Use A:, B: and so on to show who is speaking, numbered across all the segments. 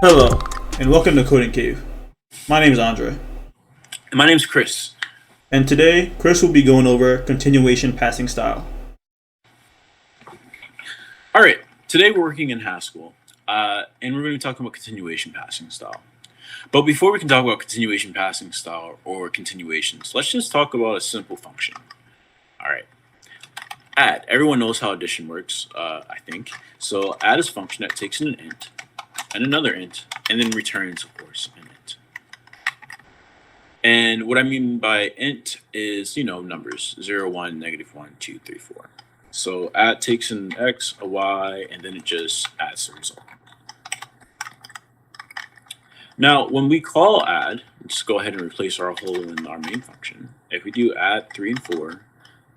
A: Hello, and welcome to Coding Cave. My name is Andre,
B: And my name's Chris.
A: and today Chris will be going over continuation passing style.
B: All right, today we're working in Haskell, and we're going to be talking about continuation passing style. But before we can talk about continuation passing style or continuations, let's just talk about a simple function. All right, add. Everyone knows how addition works, I think. So add is a function that takes in an int and another int, and then returns, of course, an int. And what I mean by int is, numbers 0, 1, -1, 2, 3, 4. So add takes an x, a y, and then it just adds the result. Now, when we call add, just go ahead and replace our whole in our main function. If we do add 3 and 4,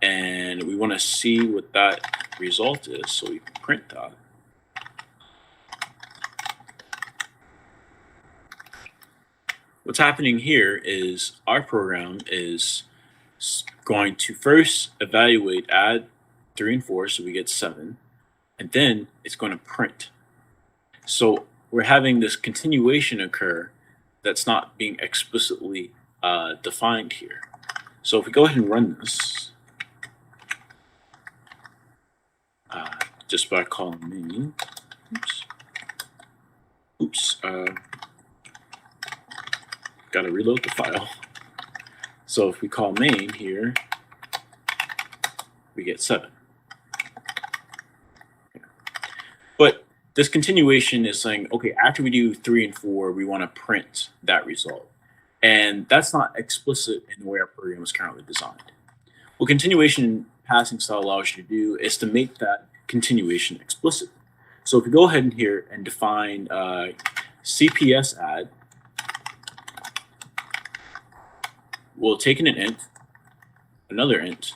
B: and we want to see what that result is, so we print that. What's happening here is our program is going to first evaluate add 3 and 4, so we get 7, and then it's going to print. So we're having this continuation occur that's not being explicitly defined here. So if we go ahead and run this, just by calling main, got to reload the file. So if we call main here, we get 7. But this continuation is saying, okay, after we do 3 and 4, we want to print that result. And that's not explicit in the way our program is currently designed. What continuation passing style allows you to do is to make that continuation explicit. So if we go ahead in here and define CPS add, we'll take in an int, another int,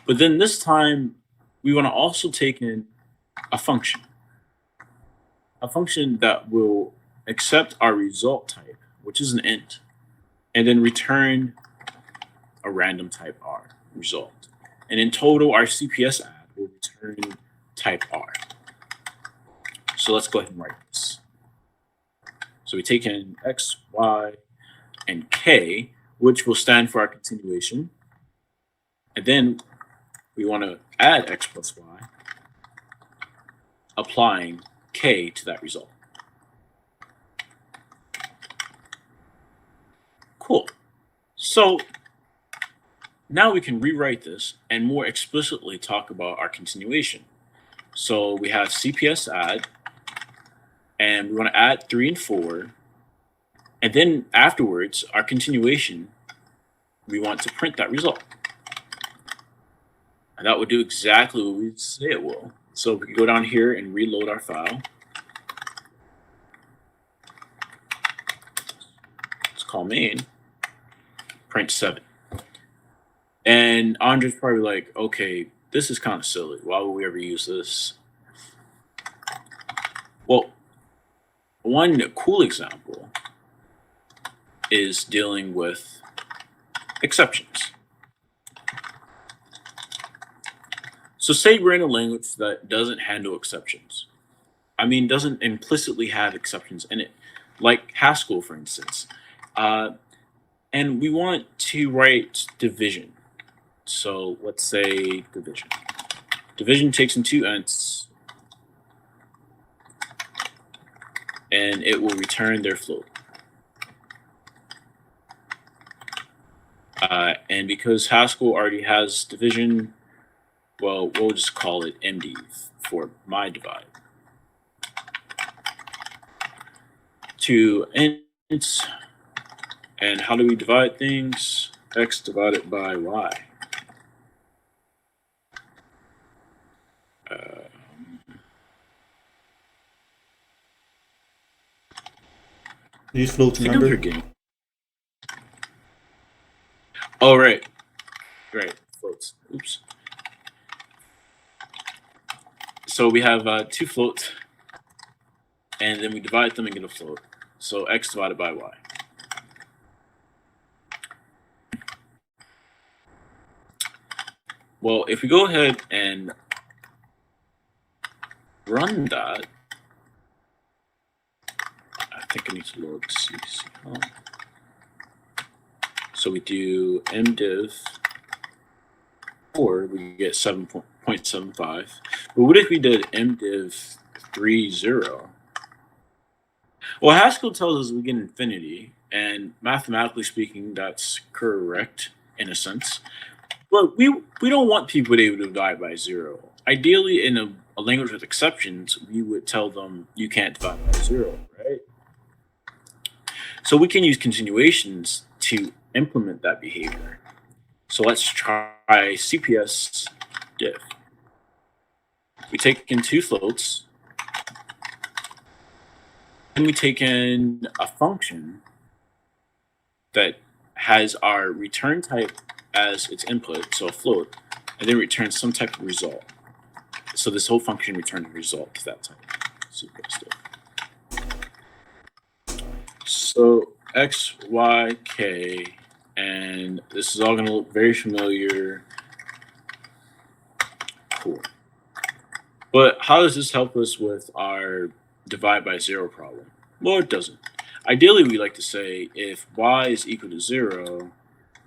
B: but then this time we want to also take in a function that will accept our result type, which is an int, and then return a random type R result. And in total, our CPS add will return type R. So let's go ahead and write this. So we take in X, Y, and K, which will stand for our continuation. And then we want to add X plus Y, applying K to that result. Cool. So now we can rewrite this and more explicitly talk about our continuation. So we have CPS add, and we want to add 3 and 4. And then afterwards, our continuation, we want to print that result. And that will do exactly what we say it will. So we can go down here and reload our file. Let's call main, print 7. And Andre's probably like, okay, this is kind of silly. Why would we ever use this? Well, one cool example is dealing with exceptions. So say we're in a language that doesn't handle exceptions. I mean, doesn't implicitly have exceptions in it, like Haskell, for instance. And we want to write division. So let's say division. Division takes in 2 ints, and it will return their float. And because Haskell already has division, well, we'll just call it MD for my divide. 2 ints, and how do we divide things? X divided by Y.
A: Use floats,
B: I think I'm
A: remember?
B: forgetting. Oh, right. Floats. Oops. So we have 2 floats, and then we divide them and get a float. So X divided by Y. Well, if we go ahead and run that, think I need to load CC. So we do mdiv 4, we get 7.75. But what if we did mdiv 3.0? Well, Haskell tells us we get infinity, and mathematically speaking, that's correct in a sense. But we don't want people to be able to divide by 0. Ideally, in a language with exceptions, we would tell them you can't divide by 0, right? So we can use continuations to implement that behavior. So let's try CPS diff. We take in 2 floats, and we take in a function that has our return type as its input, so a float, and then returns some type of result. So this whole function returns a result to that type. CPS diff. So x, y, k, and this is all going to look very familiar. Cool. But how does this help us with our divide by 0 problem? Well, it doesn't. Ideally, we like to say if y is equal to 0,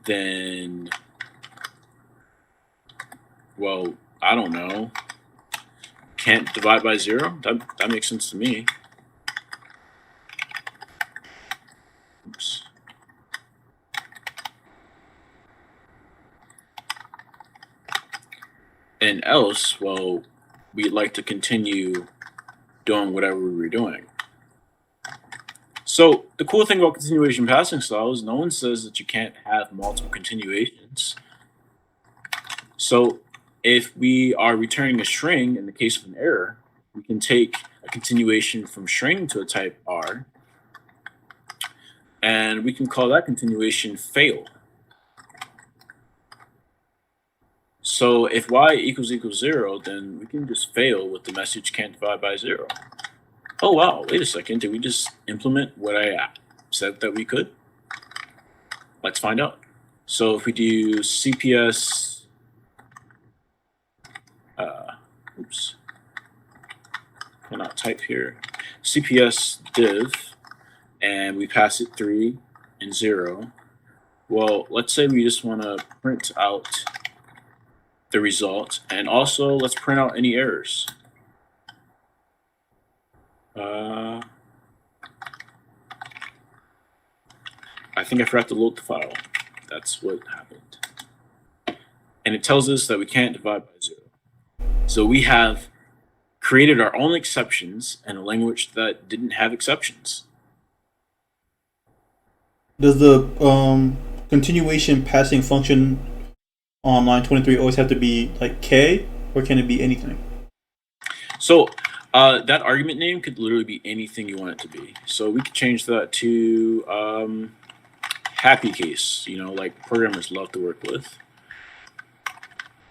B: then, well, I don't know, can't divide by 0? That makes sense to me. Oops. And else, well, we'd like to continue doing whatever we were doing. So the cool thing about continuation passing style is no one says that you can't have multiple continuations. So if we are returning a string in the case of an error, we can take a continuation from string to a type R, and we can call that continuation fail. So if y equals 0, then we can just fail with the message can't divide by 0. Oh wow, wait a second, did we just implement what I said that we could? Let's find out. So if we do CPS, oops, cannot type here, CPS div, and we pass it 3 and 0. Well, let's say we just want to print out the result, and also let's print out any errors. I think I forgot to load the file. That's what happened. And it tells us that we can't divide by 0. So we have created our own exceptions in a language that didn't have exceptions.
A: Does the continuation passing function on line 23 always have to be like k, or can it be anything?
B: So that argument name could literally be anything you want it to be. So we could change that to happy case, like programmers love to work with.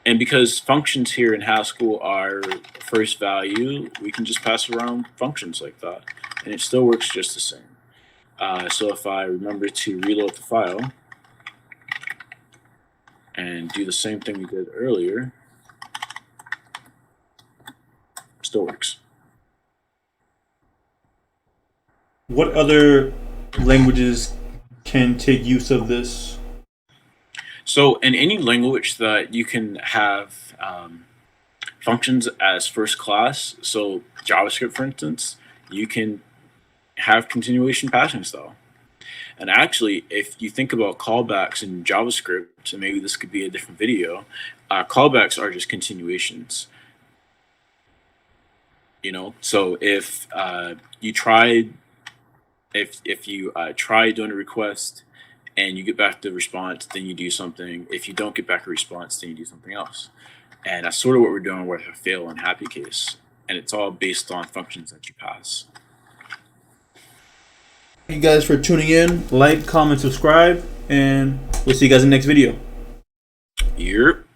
B: And because functions here in Haskell are first value, we can just pass around functions like that, and it still works just the same. So if I remember to reload the file and do the same thing we did earlier, still works.
A: What other languages can take use of this?
B: So in any language that you can have functions as first class, so JavaScript, for instance, you can have continuation passing style. And actually, if you think about callbacks in JavaScript, and maybe this could be a different video, callbacks are just continuations. So if you try doing a request and you get back the response, then you do something. If you don't get back a response, then you do something else. And that's sort of what we're doing with a fail and happy case. And it's all based on functions that you pass.
A: Thank you guys for tuning in. Like, comment, subscribe, and we'll see you guys in the next video.
B: Yep.